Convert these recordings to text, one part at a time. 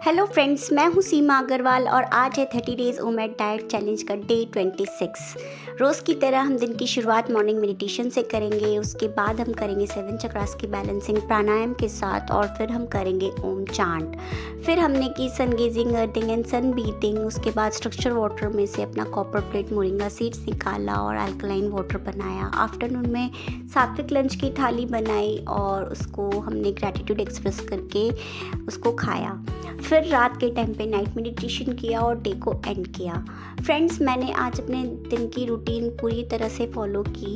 Hello friends, मैं हूँ सीमा अग्रवाल और आज है 30 डेज़ ओमेड डाइट चैलेंज का डे 26। रोज़ की तरह हम दिन की शुरुआत मॉर्निंग मेडिटेशन से करेंगे। उसके बाद हम करेंगे 7 चक्रास की बैलेंसिंग प्राणायाम के साथ और फिर हम करेंगे ओम चांट। फिर हमने की sun gazing, earthing and sun beating. उसके बाद स्ट्रक्चर वाटर में से अपना कॉपर प्लेट मोरिंगा सीड्स निकाला और अल्कलाइन वाटर बनाया। आफ्टरनून में सात्विक लंच की थाली बनाई और उसको हमने ग्रैटिट्यूड एक्सप्रेस करके उसको खाया। फिर रात के टाइम पे नाइट मेडिटेशन किया और डे को एंड किया। फ्रेंड्स, मैंने आज अपने दिन की रूटीन पूरी तरह से फॉलो की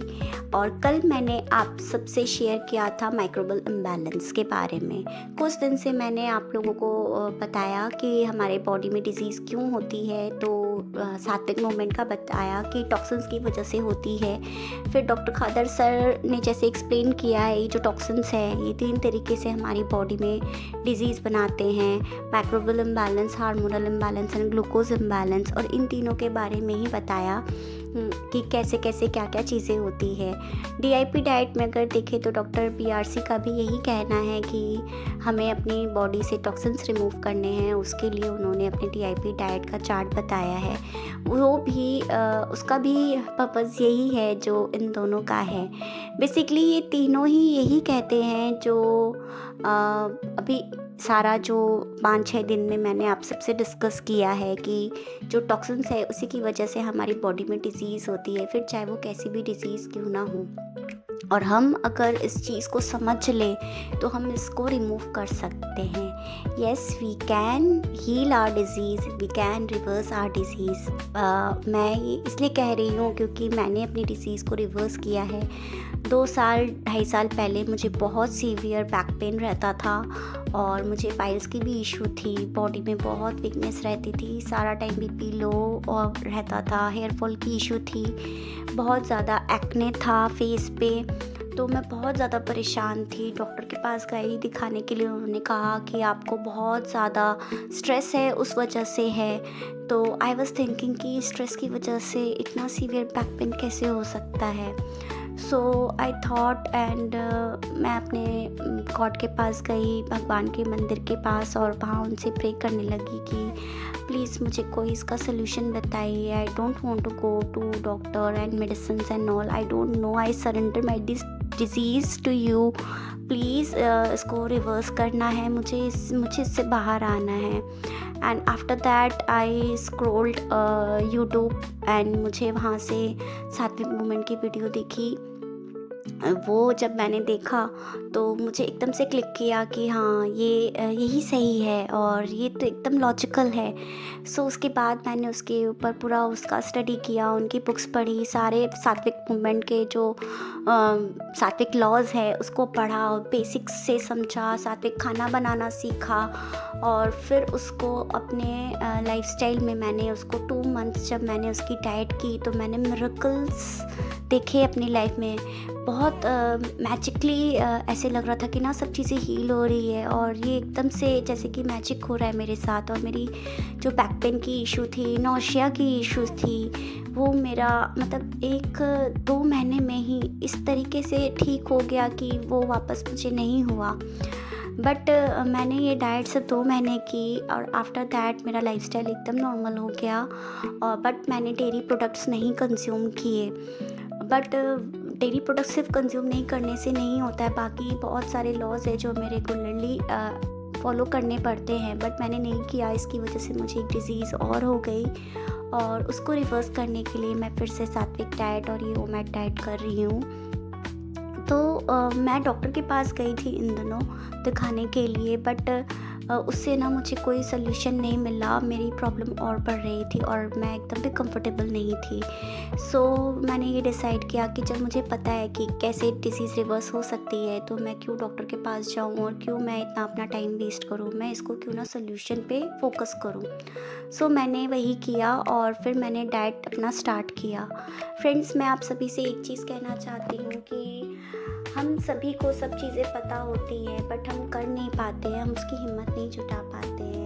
और कल मैंने आप सबसे शेयर किया था माइक्रोबियल इम्बैलेंस के बारे में। कुछ दिन से मैंने आप लोगों को बताया कि हमारे बॉडी में डिजीज़ क्यों होती है, तो सात्विक मूवमेंट का बताया कि टॉक्सिन्स की वजह से होती है। फिर डॉक्टर खादर सर ने जैसे एक्सप्लेन किया है, ये जो टॉक्सिन्स है ये 3 तरीके से हमारी बॉडी में डिजीज़ बनाते हैं, microbial imbalance, hormonal imbalance and glucose imbalance. और इन तीनों के बारे में ही बताया कि कैसे कैसे क्या क्या चीज़ें होती है। DIP डाइट में अगर देखें तो डॉक्टर BRC का भी यही कहना है कि हमें अपनी बॉडी से टॉक्सिन्स रिमूव करने हैं। उसके लिए उन्होंने अपने DIP डाइट का चार्ट बताया है। वो भी उसका भी पर्पज़ यही है जो इन दोनों का है। बेसिकली ये तीनों ही यही कहते हैं जो अभी सारा जो 5-6 दिन में मैंने आप सबसे डिस्कस किया है कि जो टॉक्सिन्स है उसी की वजह से हमारी बॉडी में डिजीज़ होती है, फिर चाहे वो कैसी भी डिजीज़ क्यों ना हो। और हम अगर इस चीज़ को समझ लें तो हम इसको रिमूव कर सकते हैं। Yes, we can heal our disease, we can reverse our disease. मैं ये इसलिए कह रही हूँ क्योंकि मैंने अपनी डिज़ीज़ को रिवर्स किया है। 2 साल 2.5 साल पहले मुझे बहुत सीवियर बैक पेन रहता था और मुझे पाइल्स की भी इशू थी। बॉडी में बहुत वीकनेस रहती थी, सारा टाइम BP लो और रहता था, हेयर फॉल की इशू थी, बहुत ज़्यादा एक्ने था फेस पे। तो मैं बहुत ज़्यादा परेशान थी। डॉक्टर के पास गई दिखाने के लिए, उन्होंने कहा कि आपको बहुत ज़्यादा स्ट्रेस है, उस वजह से है। तो आई वाज थिंकिंग कि स्ट्रेस की वजह से इतना सीवियर बैक पेन कैसे हो सकता है। सो आई थॉट एंड मैं अपने गॉड के पास गई, भगवान के मंदिर के पास, और वहाँ उनसे प्रे करने लगी कि प्लीज़ मुझे कोई इसका सोल्यूशन बताइए। I don't want to go to doctor and medicine and all. I don't know, I surrender my this disease to you. Please इसको रिवर्स करना है, मुझे इससे बाहर आना है। And after that I scrolled YouTube and मुझे वहाँ से सात्विक मूवमेंट की वीडियो दिखी। वो जब मैंने देखा तो मुझे एकदम से क्लिक किया कि हाँ, ये यही सही है और ये तो एकदम लॉजिकल है। सो उसके बाद मैंने उसके ऊपर पूरा उसका स्टडी किया, उनकी बुक्स पढ़ी, सारे सात्विक मूवमेंट के जो सात्विक लॉज है उसको पढ़ा और बेसिक्स से समझा, सात्विक खाना बनाना सीखा और फिर उसको अपने लाइफस्टाइल में मैंने उसको 2 मंथ्स जब मैंने उसकी डाइट की तो मैंने मिरेकल्स देखे अपनी लाइफ में। बहुत मैजिकली ऐसे लग रहा था कि ना सब चीज़ें हील हो रही है और ये एकदम से जैसे कि मैजिक हो रहा है मेरे साथ। और मेरी जो बैक पेन की इशू थी, नौशिया की इश्यूज़ थी, वो मेरा मतलब 1-2 महीने में ही इस तरीके से ठीक हो गया कि वो वापस मुझे नहीं हुआ। बट मैंने ये डाइट सिर्फ 2 महीने की और आफ्टर दैट मेरा लाइफस्टाइल एकदम नॉर्मल हो गया। बट मैंने डेयरी प्रोडक्ट्स नहीं कंज्यूम किए। बट डेयरी प्रोडक्ट्स सिर्फ कंज्यूम नहीं करने से नहीं होता है, बाकी बहुत सारे लॉज है जो मेरे रेगुलरली फॉलो करने पड़ते हैं, बट मैंने नहीं किया। इसकी वजह से मुझे एक डिज़ीज़ और हो गई और उसको रिवर्स करने के लिए मैं फिर से सात्विक डाइट और ये ओमेड डाइट कर रही हूँ। तो मैं डॉक्टर के पास गई थी इन दिनों दिखाने के लिए, बट उससे ना मुझे कोई सल्यूशन नहीं मिला। मेरी प्रॉब्लम और बढ़ रही थी और मैं एकदम भी कंफर्टेबल नहीं थी। सो मैंने ये डिसाइड किया कि जब मुझे पता है कि कैसे डिसीज़ रिवर्स हो सकती है तो मैं क्यों डॉक्टर के पास जाऊँ और क्यों मैं इतना अपना टाइम वेस्ट करूँ, मैं इसको क्यों ना सल्यूशन पे फोकस करूँ। सो मैंने वही किया और फिर मैंने डाइट अपना स्टार्ट किया। फ्रेंड्स, मैं आप सभी से एक चीज़ कहना चाहती हूँ कि हम सभी को सब चीज़ें पता होती हैं बट हम कर नहीं पाते हैं, हम उसकी हिम्मत नहीं जुटा पाते हैं।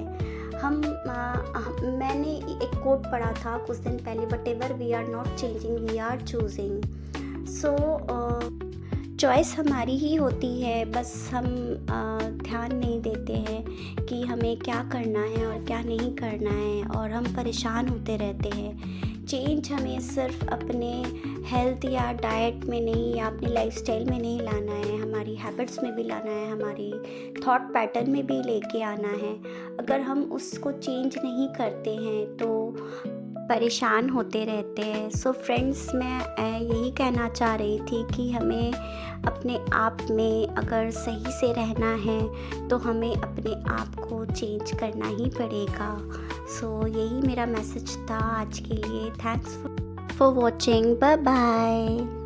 मैंने एक कोट पढ़ा था कुछ दिन पहले, whatever we are not changing we are choosing. So choice हमारी ही होती है, बस हम ध्यान नहीं देते हैं कि हमें क्या करना है और क्या नहीं करना है, और हम परेशान होते रहते हैं। चेंज हमें सिर्फ अपने हेल्थ या डाइट में नहीं, या अपनी लाइफस्टाइल में नहीं लाना है, हमारी हैबिट्स में भी लाना है, हमारी थॉट पैटर्न में भी लेके आना है। अगर हम उसको चेंज नहीं करते हैं तो परेशान होते रहते हैं। सो फ्रेंड्स, मैं यही कहना चाह रही थी कि हमें अपने आप में अगर सही से रहना है तो हमें अपने आप को चेंज करना ही पड़ेगा। सो यही मेरा मैसेज था आज के लिए। Thanks for watching. Bye bye.